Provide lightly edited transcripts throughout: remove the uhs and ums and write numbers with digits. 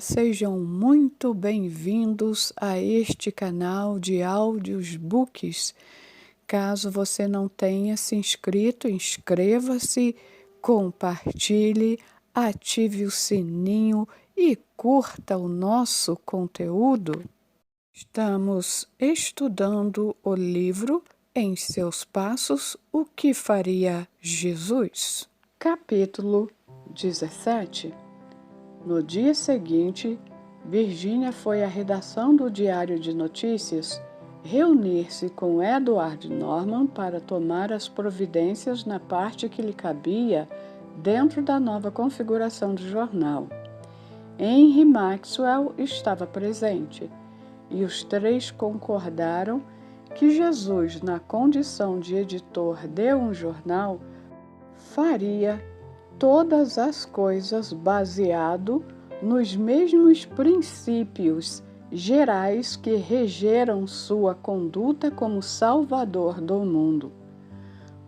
sejam muito bem-vindos a este canal de áudios books. Caso você não tenha se inscrito, inscreva-se, compartilhe, ative o sininho e curta o nosso conteúdo. Estamos estudando o livro Em Seus Passos, O que Faria Jesus? Capítulo 17. No dia seguinte, Virginia foi à redação do Diário de Notícias reunir-se com Edward Norman para tomar as providências na parte que lhe cabia dentro da nova configuração do jornal. Henry Maxwell estava presente, e os três concordaram que Jesus, na condição de editor de um jornal, faria todas as coisas baseado nos mesmos princípios gerais que regeram sua conduta como Salvador do mundo.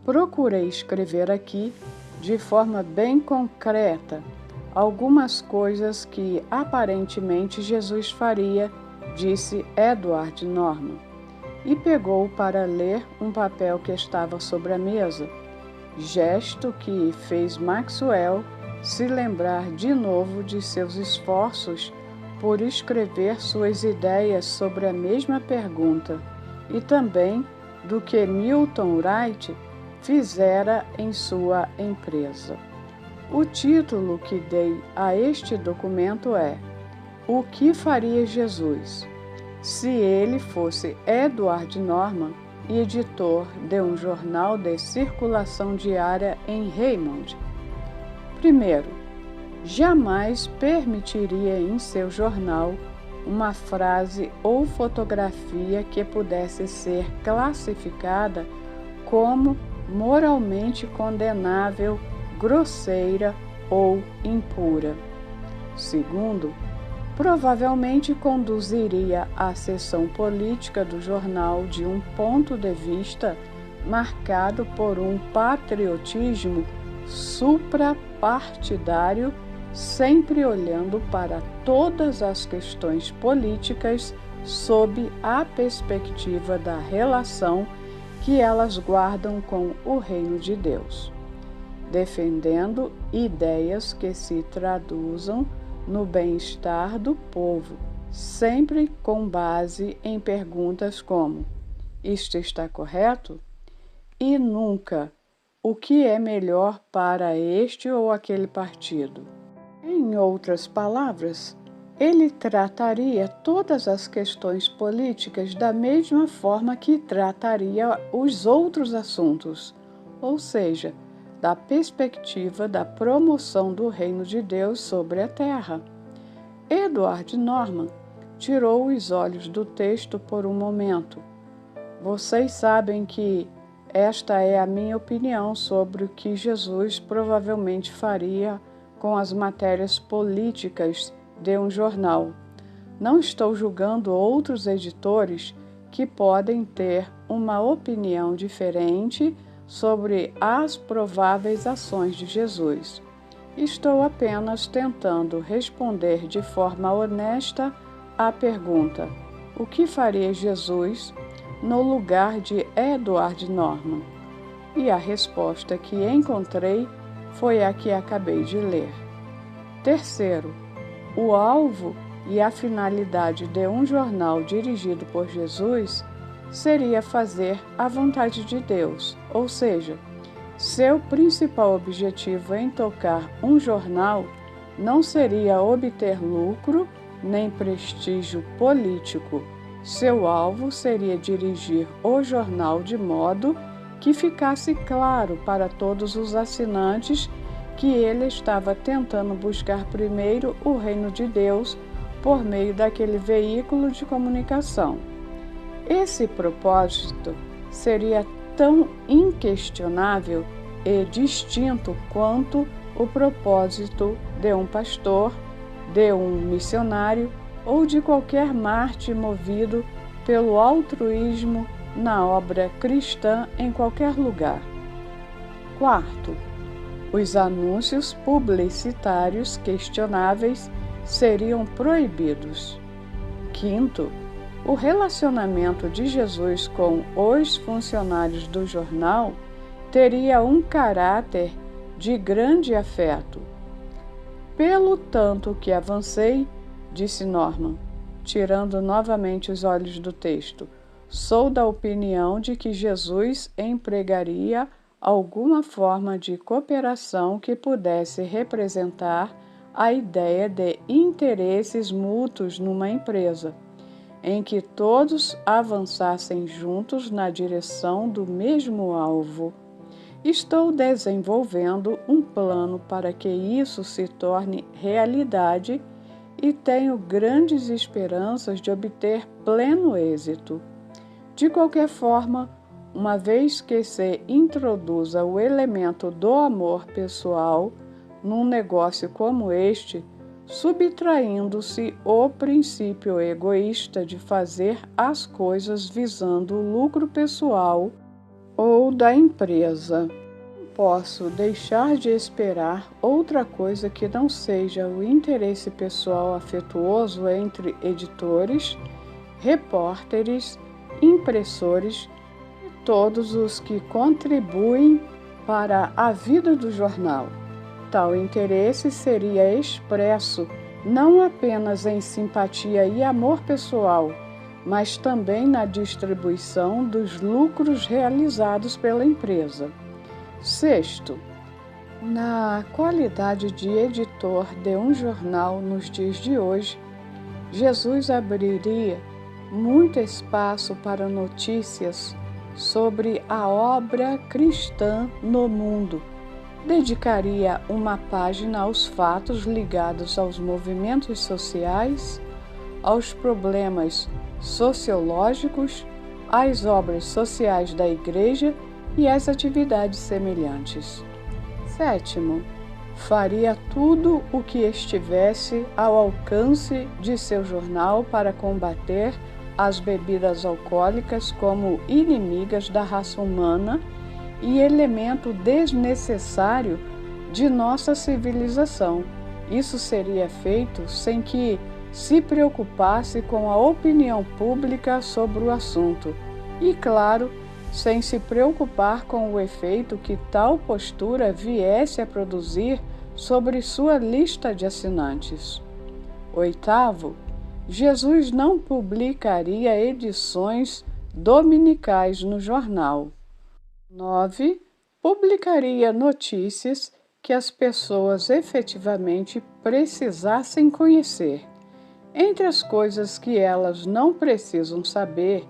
Procurei escrever aqui, de forma bem concreta, algumas coisas que aparentemente Jesus faria, disse Edward Norman, e pegou para ler um papel que estava sobre a mesa, gesto que fez Maxwell se lembrar de novo de seus esforços por escrever suas ideias sobre a mesma pergunta e também do que Milton Wright fizera em sua empresa. O título que dei a este documento é O que faria Jesus? Se ele fosse Edward Norman, editor de um jornal de circulação diária em Raymond. Primeiro, jamais permitiria em seu jornal uma frase ou fotografia que pudesse ser classificada como moralmente condenável, grosseira ou impura. Segundo, provavelmente conduziria a seção política do jornal de um ponto de vista marcado por um patriotismo suprapartidário, sempre olhando para todas as questões políticas sob a perspectiva da relação que elas guardam com o reino de Deus, defendendo ideias que se traduzam no bem-estar do povo, sempre com base em perguntas como: isto está correto? E nunca: o que é melhor para este ou aquele partido? Em outras palavras, ele trataria todas as questões políticas da mesma forma que trataria os outros assuntos, ou seja, da perspectiva da promoção do reino de Deus sobre a terra. Edward Norman tirou os olhos do texto por um momento. Vocês sabem que esta é a minha opinião sobre o que Jesus provavelmente faria com as matérias políticas de um jornal. Não estou julgando outros editores que podem ter uma opinião diferente sobre as prováveis ações de Jesus. Estou apenas tentando responder de forma honesta à pergunta: o que faria Jesus no lugar de Edward Norman? E a resposta que encontrei foi a que acabei de ler. Terceiro, o alvo e a finalidade de um jornal dirigido por Jesus seria fazer a vontade de Deus, ou seja, seu principal objetivo em tocar um jornal não seria obter lucro nem prestígio político. Seu alvo seria dirigir o jornal de modo que ficasse claro para todos os assinantes que ele estava tentando buscar primeiro o reino de Deus por meio daquele veículo de comunicação. Esse propósito seria tão inquestionável e distinto quanto o propósito de um pastor, de um missionário ou de qualquer mártir movido pelo altruísmo na obra cristã em qualquer lugar. Quarto, os anúncios publicitários questionáveis seriam proibidos. Quinto, o relacionamento de Jesus com os funcionários do jornal teria um caráter de grande afeto. Pelo tanto que avancei, disse Norman, tirando novamente os olhos do texto, sou da opinião de que Jesus empregaria alguma forma de cooperação que pudesse representar a ideia de interesses mútuos numa empresa, em que todos avançassem juntos na direção do mesmo alvo. Estou desenvolvendo um plano para que isso se torne realidade e tenho grandes esperanças de obter pleno êxito. De qualquer forma, uma vez que se introduza o elemento do amor pessoal num negócio como este, subtraindo-se o princípio egoísta de fazer as coisas visando o lucro pessoal ou da empresa. Não posso deixar de esperar outra coisa que não seja o interesse pessoal afetuoso entre editores, repórteres, impressores e todos os que contribuem para a vida do jornal. Tal interesse seria expresso não apenas em simpatia e amor pessoal, mas também na distribuição dos lucros realizados pela empresa. Sexto, na qualidade de editor de um jornal nos dias de hoje, Jesus abriria muito espaço para notícias sobre a obra cristã no mundo. Dedicaria uma página aos fatos ligados aos movimentos sociais, aos problemas sociológicos, às obras sociais da Igreja e às atividades semelhantes. Sétimo, faria tudo o que estivesse ao alcance de seu jornal para combater as bebidas alcoólicas como inimigas da raça humana e elemento desnecessário de nossa civilização. Isso seria feito sem que se preocupasse com a opinião pública sobre o assunto e, claro, sem se preocupar com o efeito que tal postura viesse a produzir sobre sua lista de assinantes. Oitavo, Jesus não publicaria edições dominicais no jornal. 9. Publicaria notícias que as pessoas efetivamente precisassem conhecer. Entre as coisas que elas não precisam saber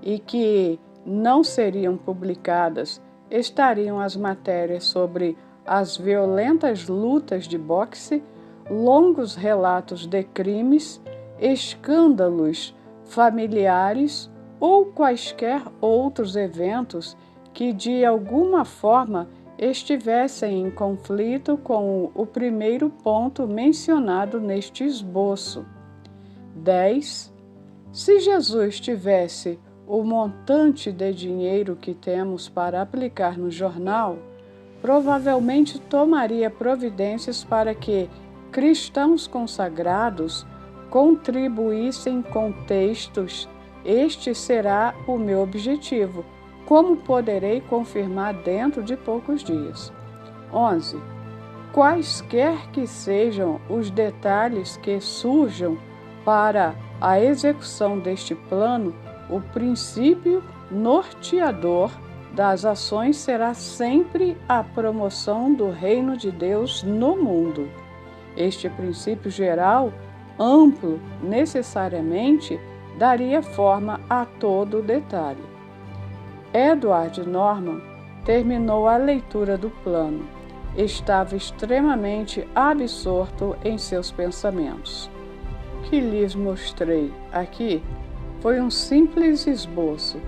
e que não seriam publicadas, estariam as matérias sobre as violentas lutas de boxe, longos relatos de crimes, escândalos familiares ou quaisquer outros eventos que de alguma forma estivessem em conflito com o primeiro ponto mencionado neste esboço. 10. Se Jesus tivesse o montante de dinheiro que temos para aplicar no jornal, provavelmente tomaria providências para que cristãos consagrados contribuíssem com textos. Este será o meu objetivo, como poderei confirmar dentro de poucos dias. 11. Quaisquer que sejam os detalhes que surjam para a execução deste plano, o princípio norteador das ações será sempre a promoção do reino de Deus no mundo. Este princípio geral, amplo, necessariamente, daria forma a todo o detalhe. Edward Norman terminou a leitura do plano. Estava extremamente absorto em seus pensamentos. O que lhes mostrei aqui foi um simples esboço.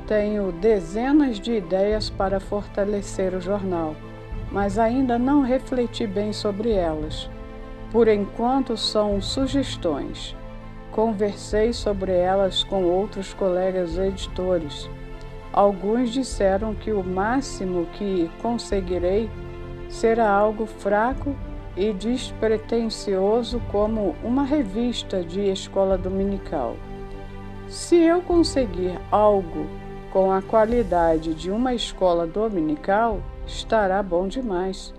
Tenho dezenas de ideias para fortalecer o jornal, mas ainda não refleti bem sobre elas. Por enquanto são sugestões. Conversei sobre elas com outros colegas editores. Alguns disseram que o máximo que conseguirei será algo fraco e despretensioso como uma revista de escola dominical. Se eu conseguir algo com a qualidade de uma escola dominical, estará bom demais.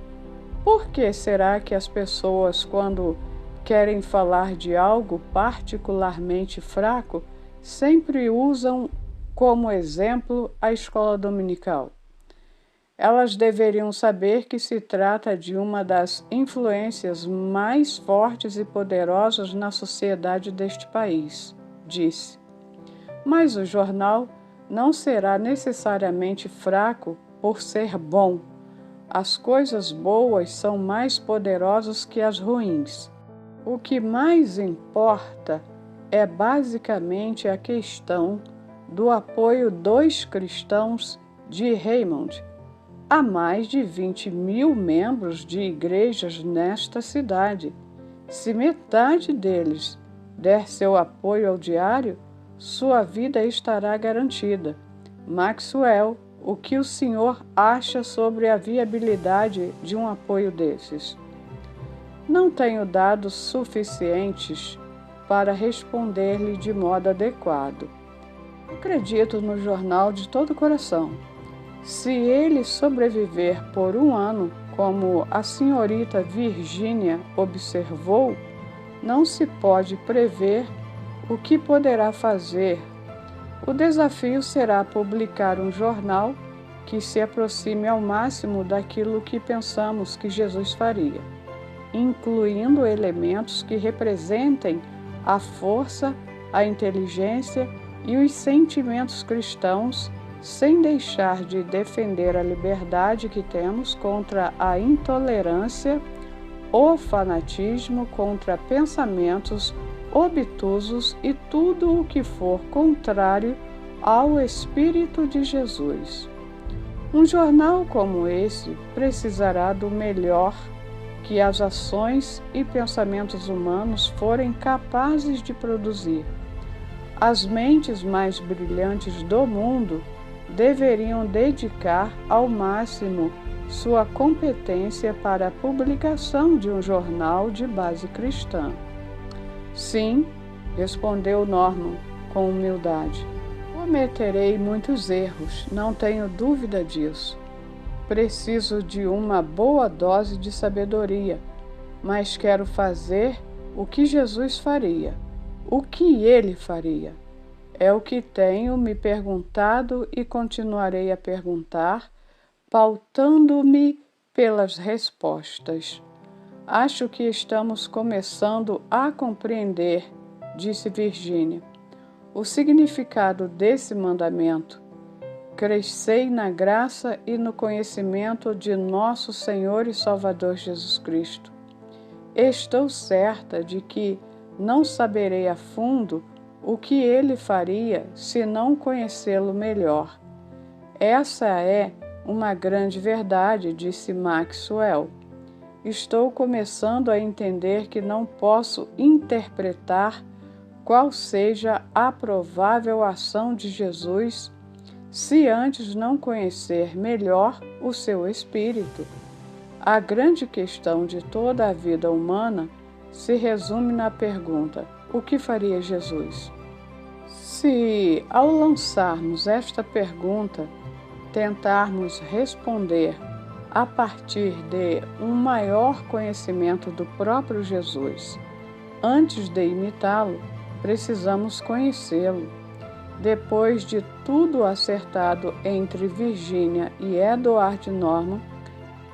Por que será que as pessoas, quando querem falar de algo particularmente fraco, sempre usam como exemplo a escola dominical? Elas deveriam saber que se trata de uma das influências mais fortes e poderosas na sociedade deste país, disse. Mas o jornal não será necessariamente fraco por ser bom. As coisas boas são mais poderosas que as ruins. O que mais importa é basicamente a questão do apoio dos cristãos de Raymond. Há mais de 20.000 membros de igrejas nesta cidade. Se metade deles der seu apoio ao diário, sua vida estará garantida. Maxwell, o que o senhor acha sobre a viabilidade de um apoio desses? Não tenho dados suficientes para responder-lhe de modo adequado. Acredito no jornal de todo o coração. Se ele sobreviver por um ano, como a senhorita Virginia observou, não se pode prever o que poderá fazer. O desafio será publicar um jornal que se aproxime ao máximo daquilo que pensamos que Jesus faria, incluindo elementos que representem a força, a inteligência e os sentimentos cristãos, sem deixar de defender a liberdade que temos contra a intolerância, o fanatismo, contra pensamentos obtusos e tudo o que for contrário ao Espírito de Jesus. Um jornal como esse precisará do melhor que as ações e pensamentos humanos forem capazes de produzir. As mentes mais brilhantes do mundo deveriam dedicar ao máximo sua competência para a publicação de um jornal de base cristã. Sim, respondeu Norman com humildade. Cometerei muitos erros, não tenho dúvida disso. Preciso de uma boa dose de sabedoria, mas quero fazer o que Jesus faria. O que ele faria? É o que tenho me perguntado e continuarei a perguntar, pautando-me pelas respostas. Acho que estamos começando a compreender, disse Virginia, o significado desse mandamento. Crescei na graça e no conhecimento de nosso Senhor e Salvador Jesus Cristo. Estou certa de que não saberei a fundo o que ele faria se não conhecê-lo melhor. Essa é uma grande verdade, disse Maxwell. Estou começando a entender que não posso interpretar qual seja a provável ação de Jesus se antes não conhecer melhor o seu espírito. A grande questão de toda a vida humana se resume na pergunta: o que faria Jesus? Se, ao lançarmos esta pergunta, tentarmos responder a partir de um maior conhecimento do próprio Jesus, antes de imitá-lo, precisamos conhecê-lo. Depois de tudo acertado entre Virginia e Edward Norman,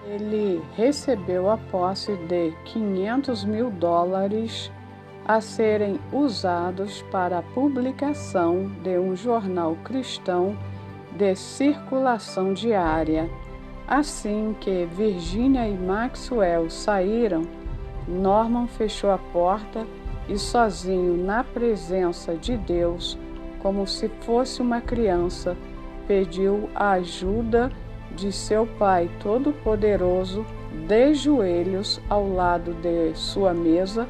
ele recebeu a posse de $500.000 a serem usados para a publicação de um jornal cristão de circulação diária. Assim que Virginia e Maxwell saíram, Norman fechou a porta e, sozinho na presença de Deus, como se fosse uma criança, pediu a ajuda de seu Pai Todo-Poderoso. De joelhos ao lado de sua mesa,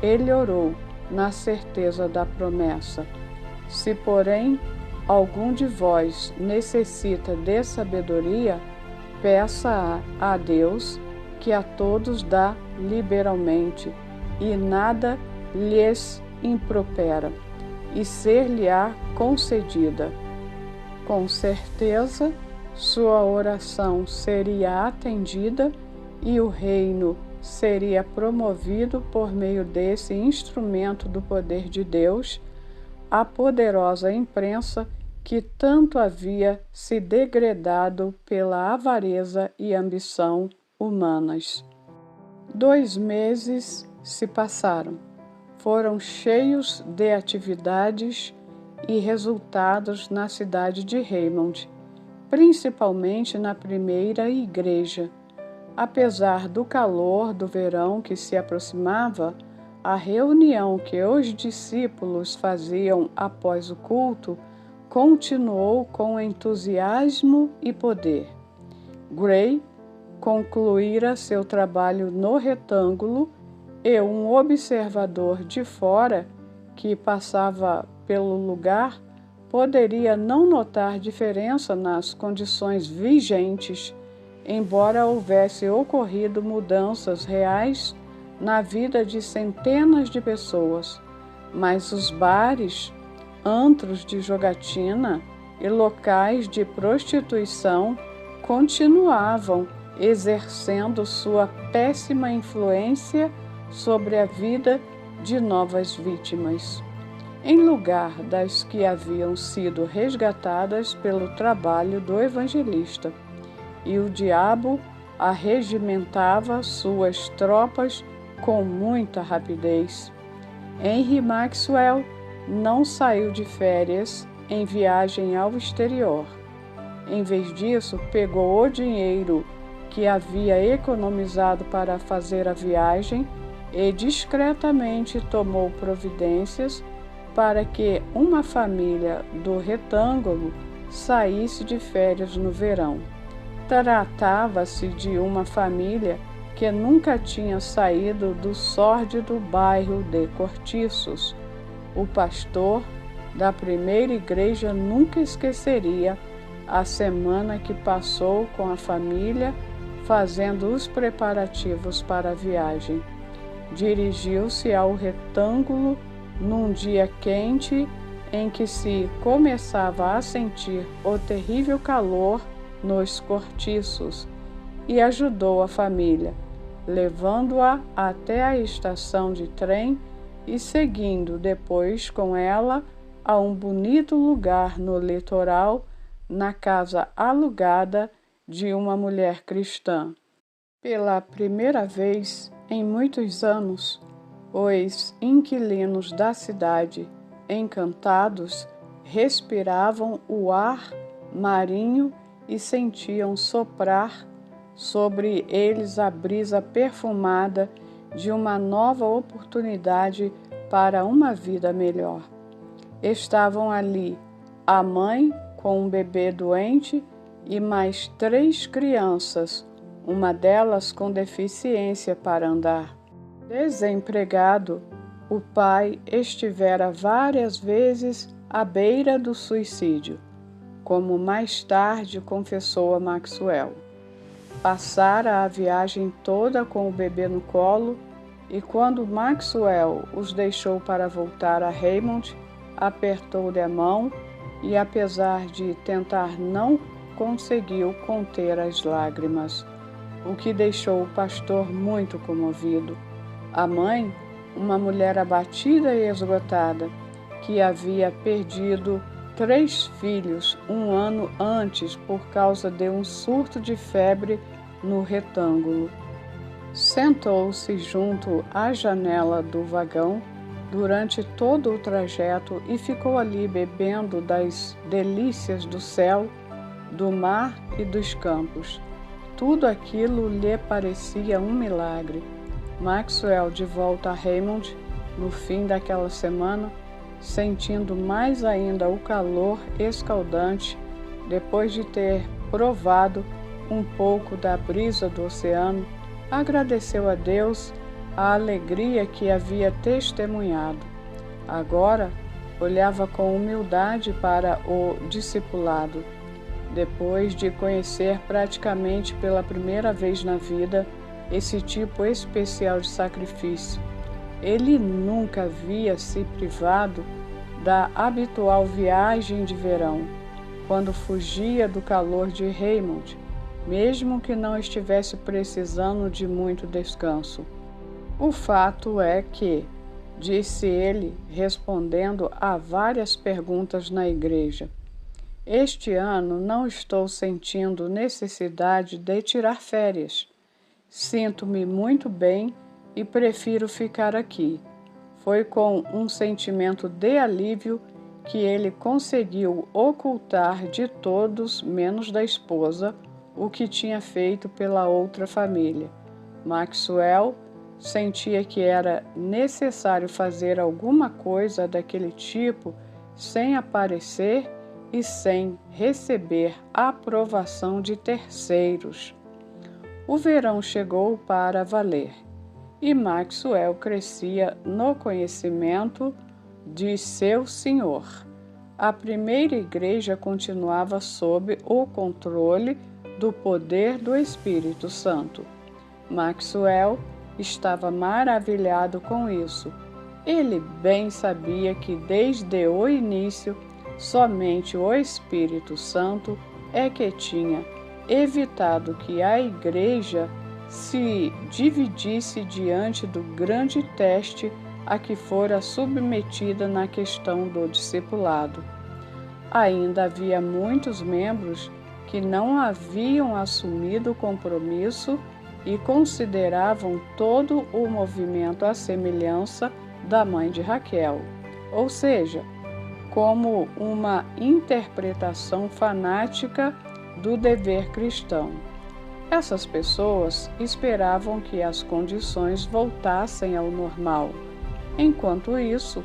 ele orou, na certeza da promessa: se, porém, algum de vós necessita de sabedoria, peça a Deus, que a todos dá liberalmente, e nada lhes impropera, e ser-lhe-á concedida. Com certeza, sua oração seria atendida e o reino seria promovido por meio desse instrumento do poder de Deus, a poderosa imprensa que tanto havia se degradado pela avareza e ambição humanas. 2 meses se passaram. Foram cheios de atividades e resultados na cidade de Raymond, principalmente na primeira igreja. Apesar do calor do verão que se aproximava, a reunião que os discípulos faziam após o culto continuou com entusiasmo e poder. Gray concluíra seu trabalho no retângulo e um observador de fora que passava pelo lugar poderia não notar diferença nas condições vigentes, embora houvesse ocorrido mudanças reais na vida de centenas de pessoas. Mas os bares, antros de jogatina e locais de prostituição continuavam exercendo sua péssima influência sobre a vida de novas vítimas, em lugar das que haviam sido resgatadas pelo trabalho do evangelista. E o diabo arregimentava suas tropas com muita rapidez. Henry Maxwell não saiu de férias em viagem ao exterior. Em vez disso, pegou o dinheiro que havia economizado para fazer a viagem e discretamente tomou providências para que uma família do retângulo saísse de férias no verão. Tratava-se de uma família que nunca tinha saído do sórdido bairro de Cortiços. O pastor da primeira igreja nunca esqueceria a semana que passou com a família fazendo os preparativos para a viagem. Dirigiu-se ao retângulo num dia quente em que se começava a sentir o terrível calor nos cortiços e ajudou a família, levando-a até a estação de trem e seguindo depois com ela a um bonito lugar no litoral, na casa alugada de uma mulher cristã. Pela primeira vez em muitos anos, os inquilinos da cidade, encantados, respiravam o ar marinho e sentiam soprar sobre eles a brisa perfumada de uma nova oportunidade para uma vida melhor. Estavam ali a mãe com um bebê doente e mais 3 crianças, uma delas com deficiência para andar. Desempregado, o pai estivera várias vezes à beira do suicídio, como mais tarde confessou a Maxwell. Passara a viagem toda com o bebê no colo e quando Maxwell os deixou para voltar a Raymond, apertou-lhe a mão e, apesar de tentar, não conseguiu conter as lágrimas, o que deixou o pastor muito comovido. A mãe, uma mulher abatida e esgotada, que havia perdido 3 filhos 1 ano antes por causa de um surto de febre no retângulo, sentou-se junto à janela do vagão durante todo o trajeto e ficou ali bebendo das delícias do céu, do mar e dos campos. Tudo aquilo lhe parecia um milagre. Maxwell, de volta a Raymond, no fim daquela semana, sentindo mais ainda o calor escaldante, depois de ter provado um pouco da brisa do oceano, agradeceu a Deus a alegria que havia testemunhado. Agora olhava com humildade para o discipulado. Depois de conhecer praticamente pela primeira vez na vida esse tipo especial de sacrifício. Ele nunca havia se privado da habitual viagem de verão, quando fugia do calor de Raymond, mesmo que não estivesse precisando de muito descanso. O fato é que, disse ele, respondendo a várias perguntas na igreja, este ano não estou sentindo necessidade de tirar férias. Sinto-me muito bem e prefiro ficar aqui. Foi com um sentimento de alívio que ele conseguiu ocultar de todos, menos da esposa, o que tinha feito pela outra família. Maxwell sentia que era necessário fazer alguma coisa daquele tipo sem aparecer e sem receber a aprovação de terceiros. O verão chegou para valer e Maxwell crescia no conhecimento de seu Senhor. A primeira igreja continuava sob o controle do poder do Espírito Santo. Maxwell estava maravilhado com isso. Ele bem sabia que desde o início somente o Espírito Santo é que tinha evitado que a igreja se dividisse diante do grande teste a que fora submetida na questão do discipulado. Ainda havia muitos membros que não haviam assumido o compromisso e consideravam todo o movimento à semelhança da mãe de Raquel, ou seja, como uma interpretação fanática do dever cristão. Essas pessoas esperavam que as condições voltassem ao normal. Enquanto isso,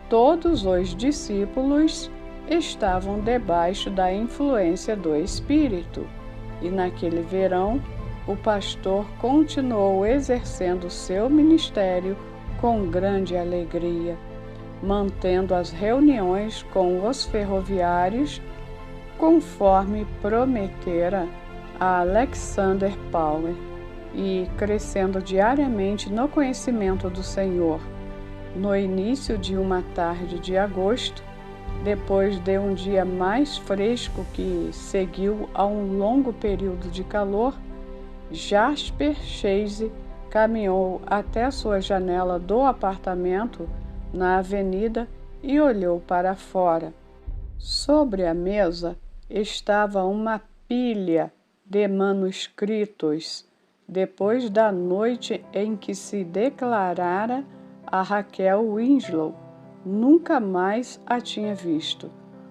todos os discípulos estavam debaixo da influência do Espírito, e naquele verão, o pastor continuou exercendo seu ministério com grande alegria, mantendo as reuniões com os ferroviários, conforme prometera a Alexander Power, e crescendo diariamente no conhecimento do Senhor. No início de uma tarde de agosto, depois de um dia mais fresco que seguiu a um longo período de calor, Jasper Chase caminhou até sua janela do apartamento na avenida e olhou para fora. Sobre a mesa estava uma pilha de manuscritos, depois da noite em que se declarara a Raquel Winslow. Nunca mais a tinha visto.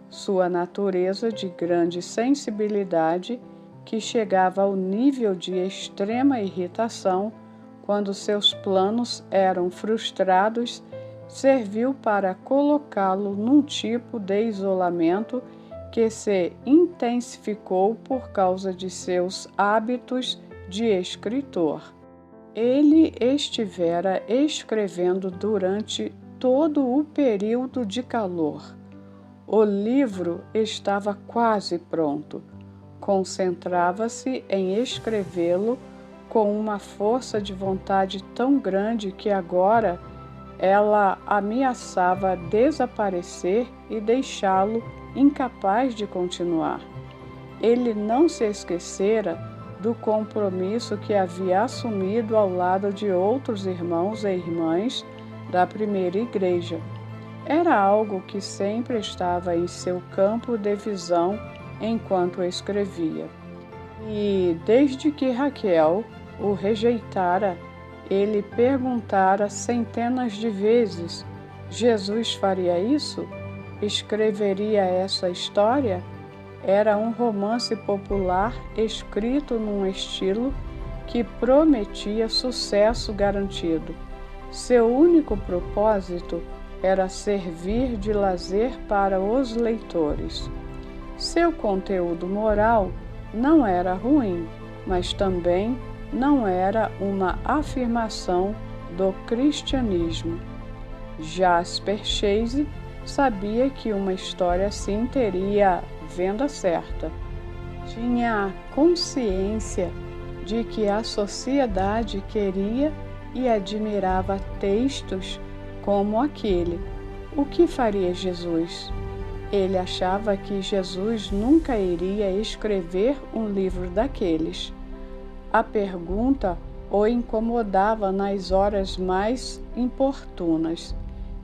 Sua natureza de grande sensibilidade, que chegava ao nível de extrema irritação quando seus planos eram frustrados, serviu para colocá-lo num tipo de isolamento que se intensificou por causa de seus hábitos de escritor. Ele estivera escrevendo durante todo o período de calor. O livro estava quase pronto. Concentrava-se em escrevê-lo com uma força de vontade tão grande que agora ela ameaçava desaparecer e deixá-lo incapaz de continuar. Ele não se esquecera do compromisso que havia assumido ao lado de outros irmãos e irmãs da primeira igreja. Era algo que sempre estava em seu campo de visão enquanto escrevia. E desde que Raquel o rejeitara, ele perguntara centenas de vezes: Jesus faria isso? Escreveria essa história? Era um romance popular escrito num estilo que prometia sucesso garantido. Seu único propósito era servir de lazer para os leitores. Seu conteúdo moral não era ruim, mas também não era uma afirmação do cristianismo. Jasper Chase sabia que uma história assim teria venda certa. Tinha consciência de que a sociedade queria e admirava textos como aquele. O que faria Jesus? Ele achava que Jesus nunca iria escrever um livro daqueles. A pergunta o incomodava nas horas mais importunas,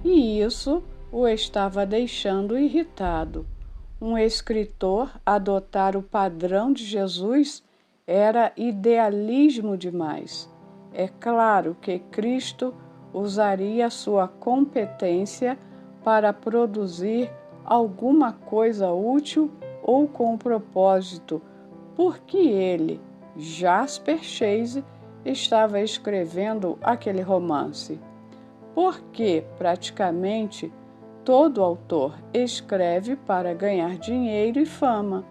e isso o estava deixando irritado. Um escritor adotar o padrão de Jesus era idealismo demais. É claro que Cristo usaria sua competência para produzir alguma coisa útil ou com propósito, porque ele, Jasper Chase, estava escrevendo aquele romance. Porque, praticamente, todo autor escreve para ganhar dinheiro e fama.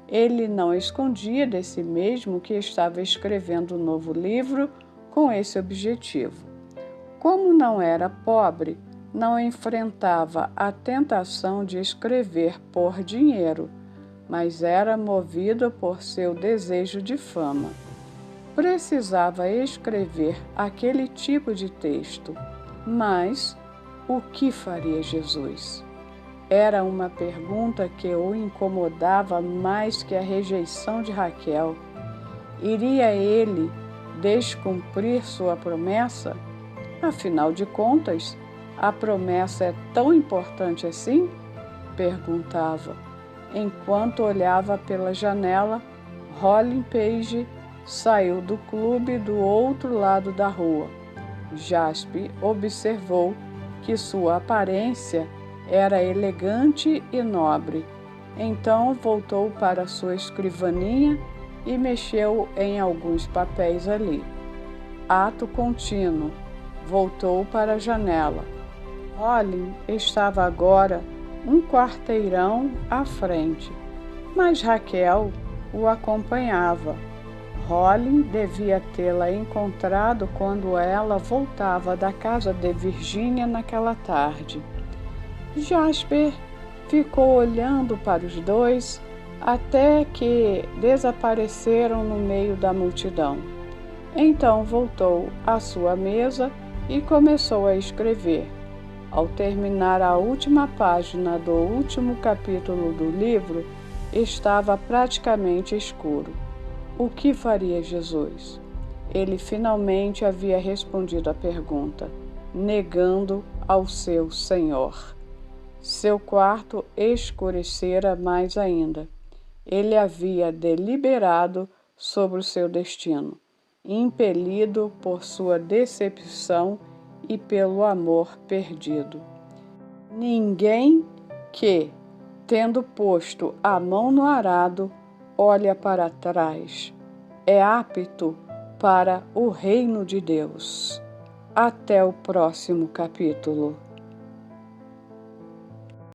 Ele não escondia de si mesmo que estava escrevendo um novo livro com esse objetivo. Como não era pobre, não enfrentava a tentação de escrever por dinheiro, mas era movido por seu desejo de fama. Precisava escrever aquele tipo de texto, mas o que faria Jesus? Era uma pergunta que o incomodava mais que a rejeição de Raquel. Iria ele descumprir sua promessa? Afinal de contas, a promessa é tão importante assim? Perguntava. Enquanto olhava pela janela, Rolling Page saiu do clube do outro lado da rua. Jasper observou que sua aparência era elegante e nobre. Então voltou para sua escrivaninha e mexeu em alguns papéis ali. Ato contínuo. Voltou para a janela. Rolling estava agora um quarteirão à frente, mas Raquel o acompanhava. Rolling devia tê-la encontrado quando ela voltava da casa de Virginia naquela tarde. Jasper ficou olhando para os dois até que desapareceram no meio da multidão. Então voltou à sua mesa e começou a escrever. Ao terminar a última página do último capítulo do livro, estava praticamente escuro. O que faria Jesus? Ele finalmente havia respondido à pergunta, negando ao seu Senhor. Seu quarto escurecera mais ainda. Ele havia deliberado sobre o seu destino, impelido por sua decepção e pelo amor perdido. Ninguém que, tendo posto a mão no arado, olha para trás, é apto para o reino de Deus. Até o próximo capítulo.